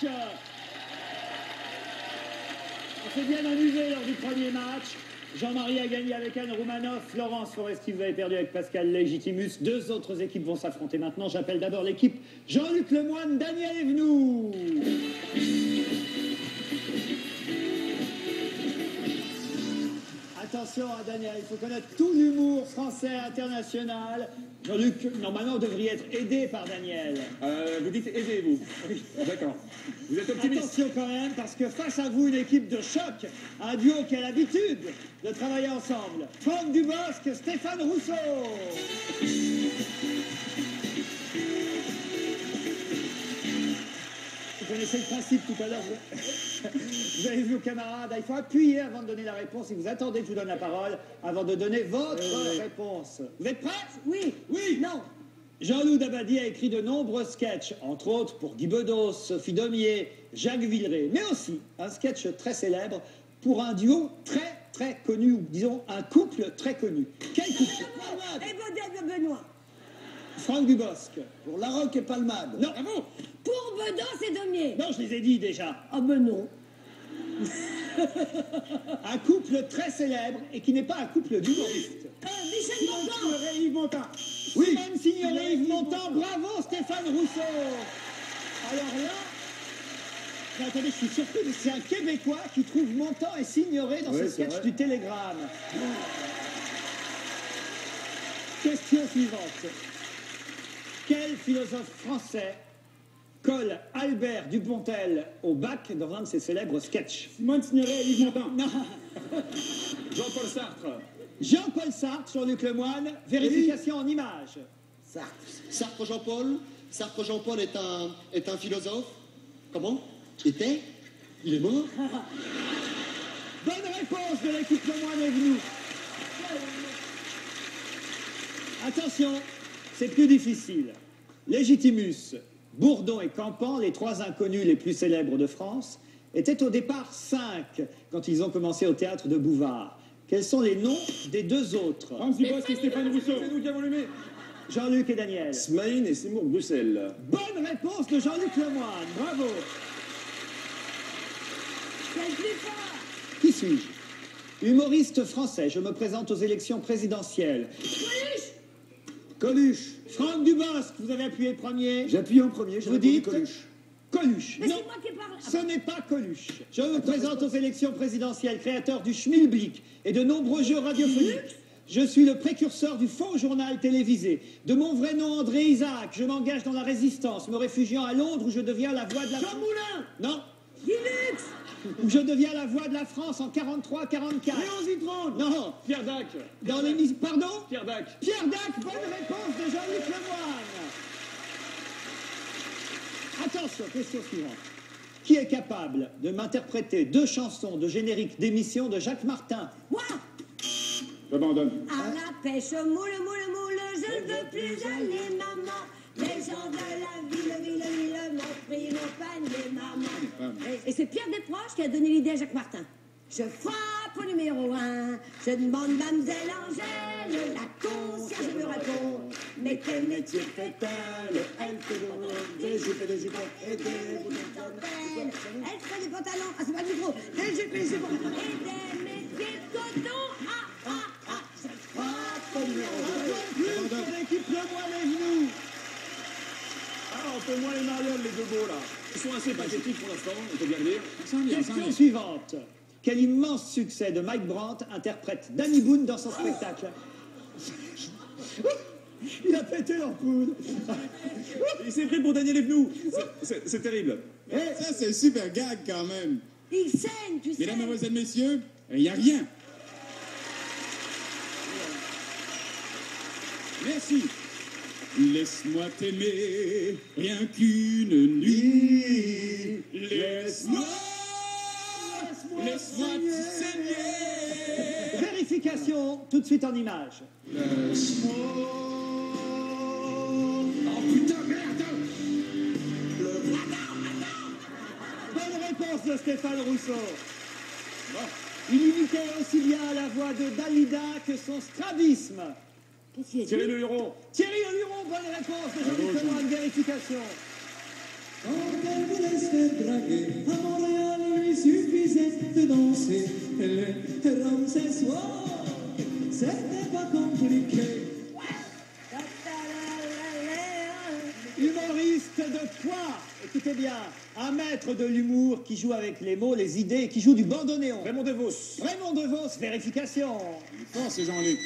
match. On s'est bien amusé lors du premier match. Jean-Marie a gagné avec Anne Roumanoff. Florence Foresti, vous avez perdu avec Pascal Légitimus. Deux autres équipes vont s'affronter maintenant. J'appelle d'abord l'équipe Jean-Luc Lemoyne, Daniel Evenou. Attention à Daniel, il faut connaître tout l'humour français international. Jean-Luc, normalement, vous devriez être aidé par Daniel. Vous dites aidez, vous. Oui, d'accord. Vous êtes optimiste. Attention quand même, parce que face à vous, une équipe de choc, un duo qui a l'habitude de travailler ensemble. Franck Dubosc, Stéphane Rousseau. Vous connaissez le principe tout à l'heure. Vous avez vu aux camarades, il faut appuyer avant de donner la réponse et vous attendez que je vous donne la parole avant de donner votre réponse. Vous êtes prêts? Oui. Oui. Non. Jean-Loup Dabadi a écrit de nombreux sketchs, entre autres pour Guy Bedos, Sophie Daumier, Jacques Villeray, mais aussi un sketch très célèbre pour un duo très connu, ou disons un couple très connu. Quel couple? Et Baudet de Benoît. Franck Dubosc. Pour Larocque et Palmade. Non. Ah bon? Pour Bedos et Daumier. Non, je les ai dit déjà. Ah ben non. Un couple très célèbre et qui n'est pas un couple d'humoristes. Michel Montand. Yves Montand. Oui. Même Signoret, Yves Montand. Bravo Stéphane Rousseau. Alors là, mais attendez, je suis surpris, c'est un Québécois qui trouve Montand et Signoret dans ce sketch du Télégramme. Question suivante. Quel philosophe français colle Albert Dupontel au bac dans un de ses célèbres sketchs? Simone Signoret et Yves Montand. Non. Jean-Paul Sartre. Jean-Paul Sartre, Jean-Luc Lemoyne, vérification en images. Sartre Jean-Paul. Sartre Jean-Paul est un philosophe. Comment? Était? Il est mort? Bonne réponse de l'équipe Lemoyne et Evenou. Attention, c'est plus difficile. Légitimus, Bourdon et Campan, les trois inconnus les plus célèbres de France, étaient au départ 5 quand ils ont commencé au théâtre de Bouvard. Quels sont les noms des deux autres? Franck Dubosc et Stéphane Rousseau. C'est nous qui avons allumé. Jean-Luc et Daniel. Smaïn et Seymour Bruxelles. Bonne réponse de Jean-Luc Lemoyne. Bravo. C'est le plus fort. Qui suis-je? Humoriste français. Je me présente aux élections présidentielles. Coluche. Franck Dubosc, vous avez appuyé le premier. J'appuie en premier, Vous dites Coluche. Coluche. Mais Non, c'est moi qui parle. ce n'est pas Coluche. Je me présente aux élections présidentielles, créateur du Schmilblick et de nombreux jeux radiophoniques. Je suis le précurseur du faux journal télévisé. De mon vrai nom, André Isaac, je m'engage dans la résistance, me réfugiant à Londres où je deviens la voix de la... Jean Moulin. Non. Linux. Où je deviens la voix de la France en 43-44. Léon Zitron. Non. Pierre Dac. Dans l'émission... Pardon? Pierre Dac. Pierre Dac, bonne réponse de Jean-Luc Lemoyne. Attention, question suivante. Qui est capable de m'interpréter 2 chansons de générique d'émission de Jacques Martin? Moi. J'abandonne. À la pêche, moule, je ne veux plus aller, maman. Les gens de la ville m'ont pris mon panier, maman. Et c'est Pierre Desproges qui a donné l'idée à Jacques Martin. Je frappe au numéro 1, je demande mademoiselle Angèle, la concierge me répond. Mais quel métier fait-elle? Elle fait des jupes et des jupons et des boutons. Elle fait des pantalons, ah c'est pas le micro, des jupes et des jupons et des métiers de coton. Je frappe au numéro 1. Plus pour l'équipe Lemoyne et Evenou. Ah, on fait moins les marioles, les deux beaux, là. Ils sont assez pathétiques pour l'instant, on peut bien le dire. Question suivante. Quel immense succès de Mike Brandt interprète Danny Boone dans son spectacle? Il a pété l'ampoule. Il s'est pris pour Daniel Evenou. C'est terrible. Ça, c'est super gag quand même. Il saigne, tu sais. Mesdames, Mesdemoiselles, Messieurs, il n'y a rien. Merci. Laisse-moi t'aimer, rien qu'une nuit. Laisse-moi te saigner. Vérification, tout de suite en image. Laisse-moi. Oh putain, merde. Bonne réponse de Stéphane Rousseau. Il imitait aussi bien la voix de Dalida que son strabisme. Qu'est-ce qu'il a dit? Thierry Le Huron. Thierry Le Huron, bonne réponse de Jean-Luc Lemoyne, vérification. Quand elle vous laisse faire draguer. À Montréal, il lui suffisait de danser. Le Ramsey soir, c'était pas compliqué. Humoriste de poids, écoutez bien, un maître de l'humour qui joue avec les mots, les idées, et qui joue du bandoneon. Raymond DeVos. Raymond DeVos, vérification. Il est fort, c'est Jean-Luc.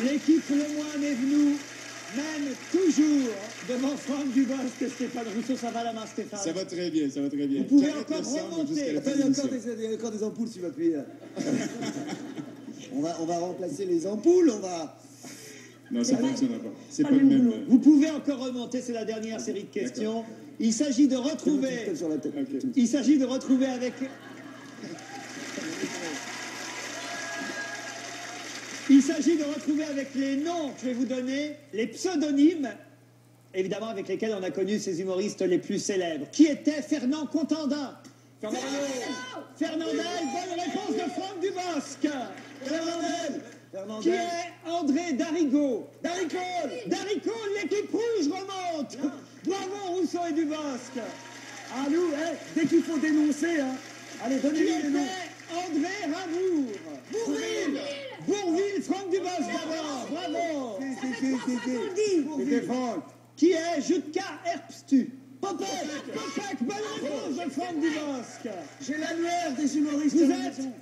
L'équipe Le Moine est venue, mène toujours devant Franck Dubosc et Stéphane Rousseau. Ça va la main, Stéphane? Ça va très bien, ça va très bien. Vous pouvez J'arrête encore le sang, remonter. jusqu'à la Attends, fin il y de a l'émission. encore des ampoules, tu vas appuyer. On va remplacer les ampoules, on va... Non, ça ne fonctionnera pas. C'est pas pas le le même même. boulot. Vous pouvez encore remonter, c'est la dernière série de questions. Il s'agit de retrouver... Sur la tête. Ok. Il s'agit de retrouver avec... Il s'agit de retrouver avec les noms que je vais vous donner, les pseudonymes, évidemment avec lesquels on a connu ces humoristes les plus célèbres. Qui était Fernand Contandin? Fernandel, bonne réponse de Franck Dubosc. Qui est André Darigo? Daricole, l'équipe rouge remonte. Bravo Rousseau et Dubosc. Ah nous, dès qu'il faut dénoncer, hein. Allez, Qui donnez-lui les noms. était André Rabour? Bourville, Franck Dubosc d'abord. Bravo. C'était Franck. Qui est Jutka Herbstu? Popek, bonne réponse de Franck Dubosc. J'ai l'annuaire des humoristes.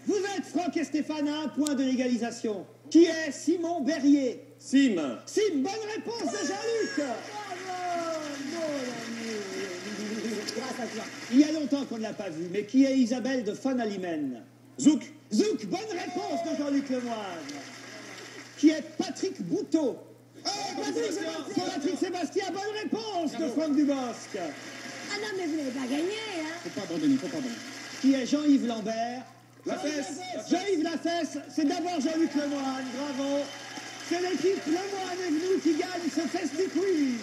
Vous êtes Franck et Stéphane à un point de l'égalisation. Qui est Simon Berrier? Sim. Bonne réponse de Jean-Luc. Il y a longtemps qu'on ne l'a pas vu, mais qui est Isabelle de Fonalimène? Zouk. Bonne réponse de Jean-Luc Lemoyne. Qui est Patrick Bouteau? Patrick Sébastien, bonne réponse de Franck Dubosc. Ah non, mais vous n'avez pas gagné, hein? Faut pas abandonner, faut pas abandonner. Qui est Jean-Yves Lambert? Lafesse. Jean-Yves Lafesse, c'est d'abord Jean-Luc Lemoyne, bravo. C'est l'équipe Lemoyne et Venu qui gagne ce Festi Quiz.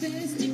Festi